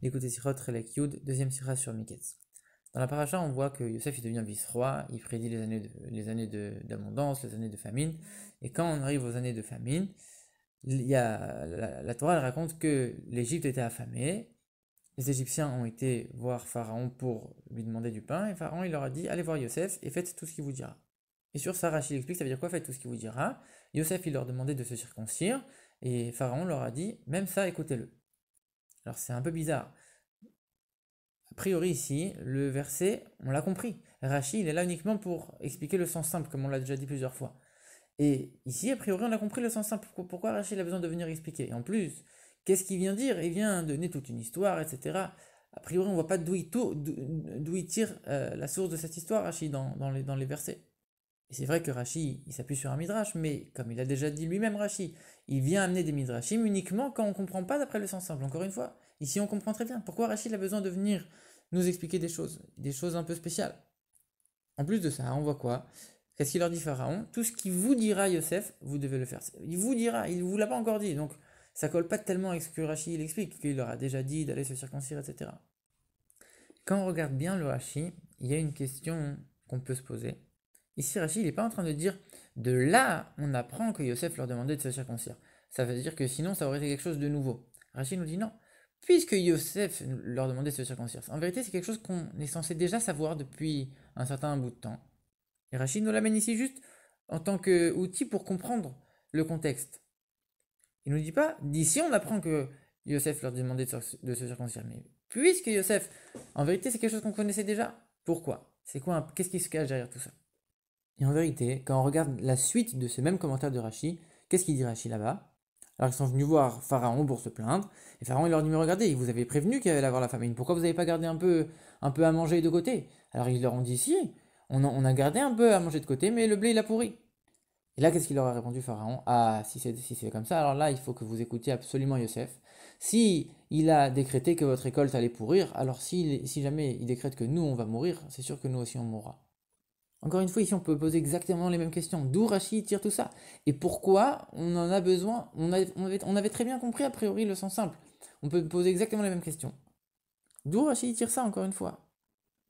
Écoutez Sirot Relek Yud, deuxième sira sur Miketz. Dans la paracha, on voit que Yosef il devient vice-roi, il prédit les années d'abondance, les années de famine. Et quand on arrive aux années de famine, il y a, la Torah elle raconte que l'Égypte était affamée. Les Égyptiens ont été voir Pharaon pour lui demander du pain. Et Pharaon il leur a dit allez voir Yosef et faites tout ce qu'il vous dira. Et sur ça, Rachid explique ça veut dire quoi faites tout ce qu'il vous dira. Yosef il leur demandait de se circoncire. Et Pharaon leur a dit même ça, écoutez-le. Alors c'est un peu bizarre. A priori ici, le verset, on l'a compris. Rachi, il est là uniquement pour expliquer le sens simple, comme on l'a déjà dit plusieurs fois. Et ici, a priori, on a compris le sens simple. Pourquoi Rachid a besoin de venir expliquer? Et en plus, qu'est-ce qu'il vient dire? Il vient donner toute une histoire, etc. A priori, on ne voit pas d'où il tire la source de cette histoire, Rachid, dans les versets. Et c'est vrai que Rachi, il s'appuie sur un midrash, mais comme il a déjà dit lui-même, Rachi, il vient amener des midrashim uniquement quand on ne comprend pas d'après le sens simple. Encore une fois, ici on comprend très bien. Pourquoi Rachi a besoin de venir nous expliquer des choses un peu spéciales. En plus de ça, on voit quoi? Qu'est-ce qu'il leur dit Pharaon? Tout ce qu'il vous dira Yosef, vous devez le faire. Il vous dira, il ne vous l'a pas encore dit, donc ça colle pas tellement avec ce que Rachi il explique, qu'il leur a déjà dit d'aller se circoncire, etc. Quand on regarde bien le Rachi, il y a une question qu'on peut se poser. Ici, Rachid, il n'est pas en train de dire de là, on apprend que Yosef leur demandait de se circoncire. Ça veut dire que sinon, ça aurait été quelque chose de nouveau. Rachid nous dit non. Puisque Yosef leur demandait de se circoncire. En vérité, c'est quelque chose qu'on est censé déjà savoir depuis un certain bout de temps. Et Rachid nous l'amène ici juste en tant qu'outil pour comprendre le contexte. Il ne nous dit pas, d'ici on apprend que Yosef leur demandait de se circoncire. Mais puisque Yosef, en vérité, c'est quelque chose qu'on connaissait déjà. Pourquoi? C'est quoi? Qu'est-ce qui se cache derrière tout ça? Et en vérité, quand on regarde la suite de ce même commentaire de Rachi, qu'est-ce qu'il dit Rachi là-bas? Alors ils sont venus voir Pharaon pour se plaindre, et Pharaon il leur dit mais regardez, vous avez prévenu qu'il allait avoir la famine, pourquoi vous n'avez pas gardé un peu à manger de côté? Alors ils leur ont dit si, on a gardé un peu à manger de côté, mais le blé il a pourri. Et là qu'est-ce qu'il leur a répondu Pharaon? Ah si c'est comme ça, alors là il faut que vous écoutiez absolument Yosef. Si il a décrété que votre récolte allait pourrir, alors si jamais il décrète que nous on va mourir, c'est sûr que nous aussi on mourra. Encore une fois, ici, on peut poser exactement les mêmes questions. D'où Rachid tire tout ça? Et pourquoi on en a besoin? On avait très bien compris, a priori, le sens simple. On peut poser exactement les mêmes questions. D'où Rachid tire ça, encore une fois?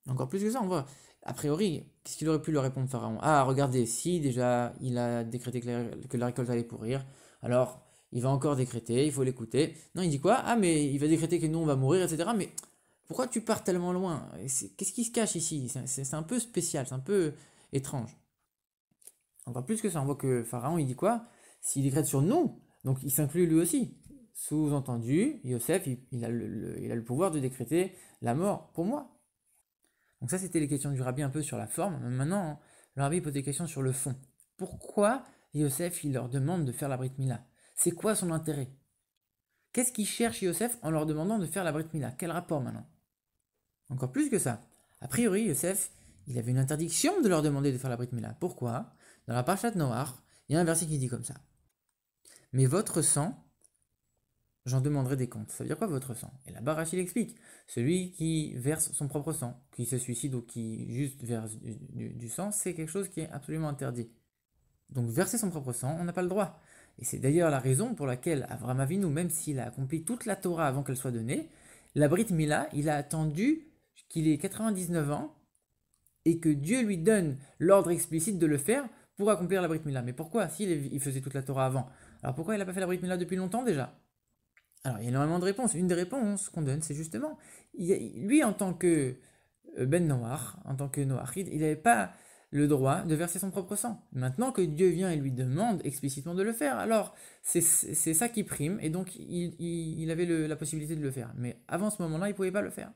Encore plus que ça, on voit. A priori, qu'est-ce qu'il aurait pu leur répondre, Pharaon? Ah, regardez, si déjà il a décrété que la récolte allait pourrir, alors il va encore décréter, il faut l'écouter. Non, il dit quoi? Ah, mais il va décréter que nous on va mourir, etc. Mais pourquoi tu pars tellement loin? Qu'est-ce qui se cache ici? C'est un peu spécial, c'est un peu étrange. Encore plus que ça, on voit que Pharaon, il dit quoi? S'il décrète sur nous, donc il s'inclut lui aussi. Sous-entendu, Yosef, il a le pouvoir de décréter la mort pour moi. Donc ça, c'était les questions du rabbi un peu sur la forme. Mais maintenant, le rabbi pose des questions sur le fond. Pourquoi Yosef, il leur demande de faire la Brit Mila? C'est quoi son intérêt? Qu'est-ce qu'il cherche Yosef en leur demandant de faire la Brit Mila? Quel rapport maintenant? Encore plus que ça. A priori, Yosef, il avait une interdiction de leur demander de faire la Brit Mila. Pourquoi? Dans la Parashat Noach, il y a un verset qui dit comme ça. Mais votre sang, j'en demanderai des comptes. Ça veut dire quoi votre sang? Et là-bas, Rachid explique. Celui qui verse son propre sang, qui se suicide ou qui juste verse du sang, c'est quelque chose qui est absolument interdit. Donc verser son propre sang, on n'a pas le droit. Et c'est d'ailleurs la raison pour laquelle Avram Avinu, même s'il a accompli toute la Torah avant qu'elle soit donnée, la Brit Mila, il a attendu qu'il ait 99 ans et que Dieu lui donne l'ordre explicite de le faire pour accomplir la Brit Mila. Mais pourquoi? S'il faisait toute la Torah avant, alors pourquoi il n'a pas fait la Brit Mila depuis longtemps déjà? Alors il y a énormément de réponses. Une des réponses qu'on donne, c'est justement, lui en tant que Ben Noach, en tant que Noachide, il n'avait pas le droit de verser son propre sang. Maintenant que Dieu vient et lui demande explicitement de le faire, alors c'est ça qui prime, et donc il avait la possibilité de le faire. Mais avant ce moment-là, il ne pouvait pas le faire.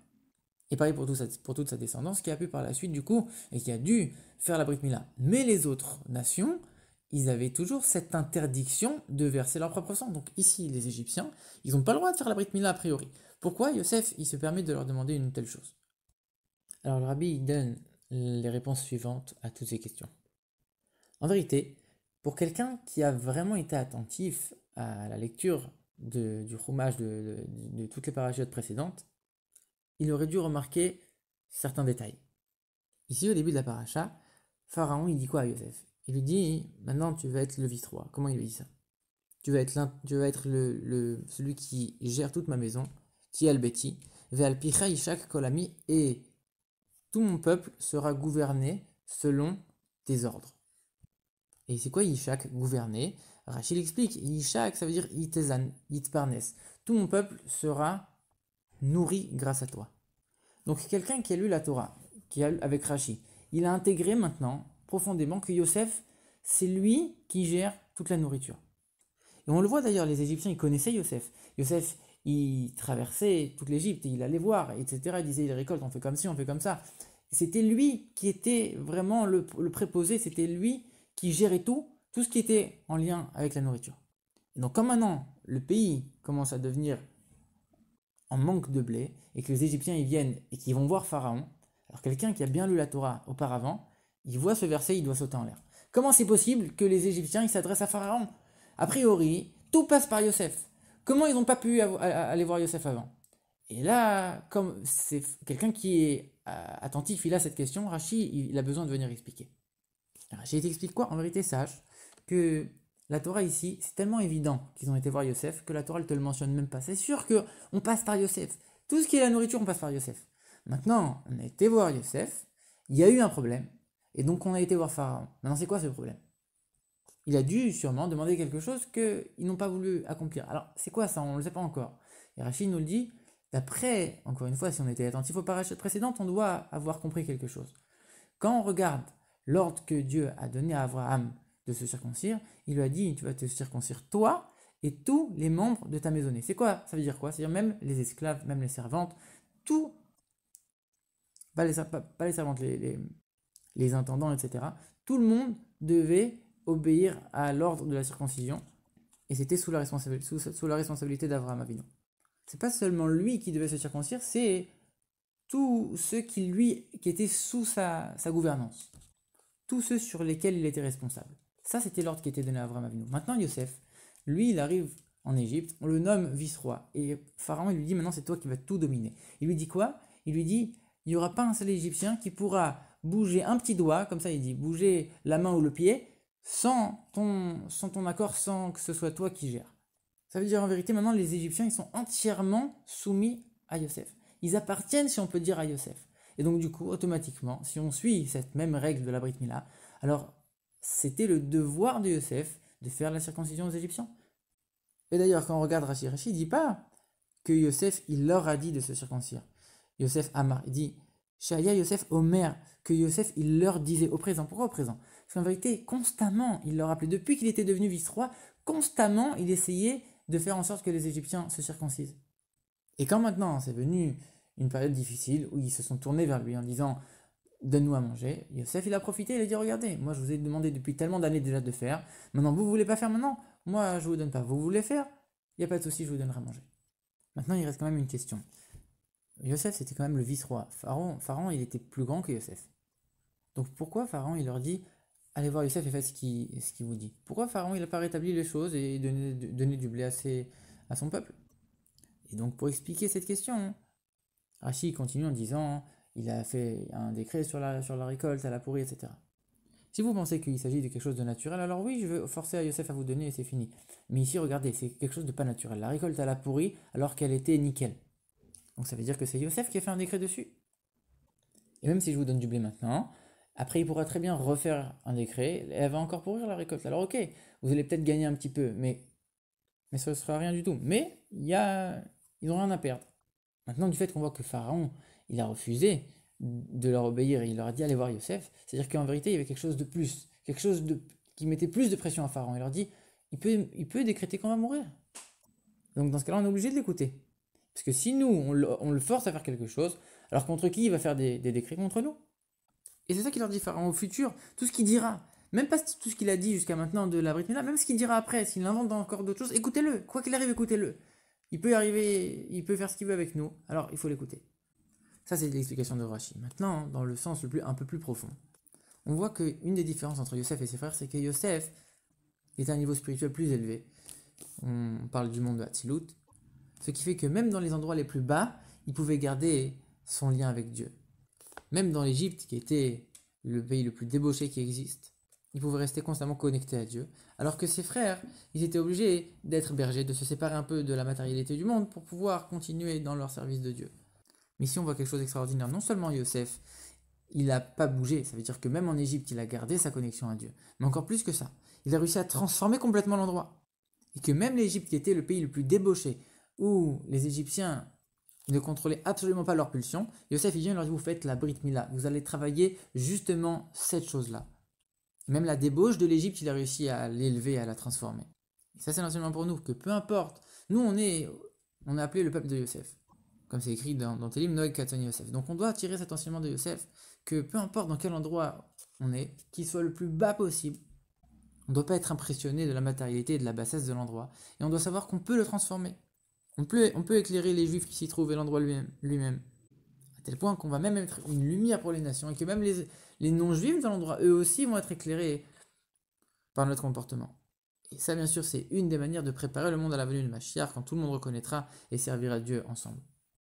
Et pareil pour toute sa descendance qui a pu par la suite du coup, et qui a dû faire la Brit Mila. Mais les autres nations, ils avaient toujours cette interdiction de verser leur propre sang. Donc ici, les Égyptiens, ils n'ont pas le droit de faire la Brit Mila a priori. Pourquoi Yosef, il se permet de leur demander une telle chose? Alors le rabbi, il donne les réponses suivantes à toutes ces questions. En vérité, pour quelqu'un qui a vraiment été attentif à la lecture du Chumash de toutes les parachutes précédentes, il aurait dû remarquer certains détails. Ici, au début de la paracha, Pharaon, il dit quoi à Yosef? Il lui dit, maintenant tu vas être le vice-roi. Comment il lui dit ça? Tu vas être celui qui gère toute ma maison, qui est Albeti, Ve'alpicha ishak kolami, et tout mon peuple sera gouverné selon tes ordres. Et c'est quoi Ishak, gouverner? Rachid explique, Ishak, ça veut dire Itezan, Itparnes. Tout mon peuple sera nourri grâce à toi. Donc quelqu'un qui a lu la Torah, avec Rachid, il a intégré maintenant profondément que Yosef, c'est lui qui gère toute la nourriture. Et on le voit d'ailleurs, les Égyptiens, ils connaissaient Yosef. Yosef, il traversait toute l'Égypte, il allait voir, etc. Il disait, il récolte, on fait comme ci, on fait comme ça. C'était lui qui était vraiment le préposé, c'était lui qui gérait tout ce qui était en lien avec la nourriture. Et donc comme maintenant, le pays commence à devenir en manque de blé, et que les Égyptiens ils viennent et qu'ils vont voir Pharaon, alors quelqu'un qui a bien lu la Torah auparavant, il voit ce verset, il doit sauter en l'air. Comment c'est possible que les Égyptiens ils s'adressent à Pharaon? A priori, tout passe par Yosef. Comment ils n'ont pas pu aller voir Yosef avant? Et là, comme c'est quelqu'un qui est attentif, il a cette question, Rachid, il a besoin de venir expliquer. Rachid t'explique quoi? En vérité, sache que la Torah ici, c'est tellement évident qu'ils ont été voir Yosef que la Torah ne te le mentionne même pas. C'est sûr qu'on passe par Yosef. Tout ce qui est la nourriture, on passe par Yosef. Maintenant, on a été voir Yosef, il y a eu un problème, et donc on a été voir Pharaon. Maintenant, c'est quoi ce problème? Il a dû sûrement demander quelque chose qu'ils n'ont pas voulu accomplir. Alors, c'est quoi ça? On ne le sait pas encore. Et Rachid nous le dit, d'après, encore une fois, si on était attentif aux parachutes précédentes, on doit avoir compris quelque chose. Quand on regarde l'ordre que Dieu a donné à Abraham de se circoncire, il lui a dit, tu vas te circoncire toi et tous les membres de ta maisonnée. C'est quoi? Ça veut dire quoi? C'est-à-dire même les esclaves, même les servantes, tout, pas les servantes, les intendants, etc. Tout le monde devait obéir à l'ordre de la circoncision, et c'était sous la responsabilité d'Abraham Avinu. C'est pas seulement lui qui devait se circoncire, c'est tous ceux qui étaient sous sa gouvernance, tous ceux sur lesquels il était responsable. Ça, c'était l'ordre qui était donné à Abraham Avinu. Maintenant, Yosef, lui, il arrive en Égypte, on le nomme vice-roi, et Pharaon, il lui dit, maintenant, c'est toi qui vas tout dominer. Il lui dit quoi? Il lui dit, il n'y aura pas un seul Égyptien qui pourra bouger un petit doigt, comme ça il dit, bouger la main ou le pied, sans ton accord, sans que ce soit toi qui gères. Ça veut dire en vérité, maintenant, les Égyptiens, ils sont entièrement soumis à Yosef. Ils appartiennent, si on peut dire, à Yosef. Et donc, du coup, automatiquement, si on suit cette même règle de la Brit Mila, alors c'était le devoir de Yosef de faire la circoncision aux Égyptiens. Et d'ailleurs, quand on regarde Rachid, il ne dit pas que Yosef, il leur a dit de se circoncire. Yosef Amar, il dit Shaya Yosef Omer, que Yosef, il leur disait au présent. Pourquoi au présent? Parce qu'en vérité, constamment, il leur rappelait, depuis qu'il était devenu vice-roi, constamment, il essayait de faire en sorte que les Égyptiens se circoncisent. Et quand maintenant c'est venu une période difficile où ils se sont tournés vers lui en disant donne-nous à manger, Yosef il a profité, il a dit regardez, moi je vous ai demandé depuis tellement d'années déjà de faire, maintenant vous voulez pas faire maintenant, moi je vous donne pas, vous voulez faire, il n'y a pas de souci, je vous donnerai à manger. Maintenant il reste quand même une question. Yosef c'était quand même le vice-roi, Pharaon il était plus grand que Yosef. Donc pourquoi Pharaon il leur dit allez voir Yosef et faites ce qu'il vous dit? Pourquoi Pharaon il n'a pas rétabli les choses et donné du blé à son peuple? Et donc pour expliquer cette question, Rachid continue en disant il a fait un décret sur la récolte, à la pourrie, etc. Si vous pensez qu'il s'agit de quelque chose de naturel, alors oui, je vais forcer à Yosef à vous donner et c'est fini. Mais ici, regardez, c'est quelque chose de pas naturel. La récolte à la pourrie alors qu'elle était nickel. Donc ça veut dire que c'est Yosef qui a fait un décret dessus. Et même si je vous donne du blé maintenant, après il pourra très bien refaire un décret, et elle va encore pourrir la récolte. Alors ok, vous allez peut-être gagner un petit peu, mais ce ne sera rien du tout. Mais ils n'ont rien à perdre. Maintenant, du fait qu'on voit que Pharaon, il a refusé de leur obéir et il leur a dit allez voir Yosef, c'est-à-dire qu'en vérité, il y avait quelque chose de plus, qui mettait plus de pression à Pharaon. Il leur dit il peut décréter qu'on va mourir. Donc dans ce cas-là, on est obligé de l'écouter. Parce que si nous, on le force à faire quelque chose, alors contre qui il va faire des décrets? Contre nous. Et c'est ça qu'il leur dit Pharaon au futur, tout ce qu'il dira, même pas tout ce qu'il a dit jusqu'à maintenant de la Brit Mila, même ce qu'il dira après, s'il invente encore d'autres choses, écoutez-le, quoi qu'il arrive, écoutez-le. Il peut arriver, il peut faire ce qu'il veut avec nous, alors il faut l'écouter. Ça, c'est l'explication de Rashi. Maintenant, dans le sens un peu plus profond, on voit qu'une des différences entre Yosef et ses frères, c'est que Yosef est à un niveau spirituel plus élevé. On parle du monde de Hatzilut, ce qui fait que même dans les endroits les plus bas, il pouvait garder son lien avec Dieu. Même dans l'Égypte, qui était le pays le plus débauché qui existe, il pouvait rester constamment connecté à Dieu, alors que ses frères, ils étaient obligés d'être bergers, de se séparer un peu de la matérialité du monde pour pouvoir continuer dans leur service de Dieu. Mais ici, on voit quelque chose d'extraordinaire. Non seulement Yosef, il n'a pas bougé, ça veut dire que même en Égypte, il a gardé sa connexion à Dieu. Mais encore plus que ça, il a réussi à transformer complètement l'endroit. Et que même l'Égypte, qui était le pays le plus débauché, où les Égyptiens ne contrôlaient absolument pas leurs pulsions, Yosef, il vient et leur dit, vous faites la Brit Mila, vous allez travailler justement cette chose-là. Même la débauche de l'Égypte, il a réussi à l'élever, à la transformer. Et ça, c'est l'enseignement pour nous, que peu importe, nous, on est appelé le peuple de Yosef. Comme c'est écrit dans Télim, Noé Katon Yosef. Donc on doit tirer cet enseignement de Yosef, que peu importe dans quel endroit on est, qu'il soit le plus bas possible, on ne doit pas être impressionné de la matérialité et de la bassesse de l'endroit. Et on doit savoir qu'on peut le transformer. On peut éclairer les juifs qui s'y trouvent et l'endroit lui-même. À tel point qu'on va même être une lumière pour les nations et que même les non-juifs dans l'endroit, eux aussi, vont être éclairés par notre comportement. Et ça, bien sûr, c'est une des manières de préparer le monde à la venue de Mashiach, quand tout le monde reconnaîtra et servira Dieu ensemble.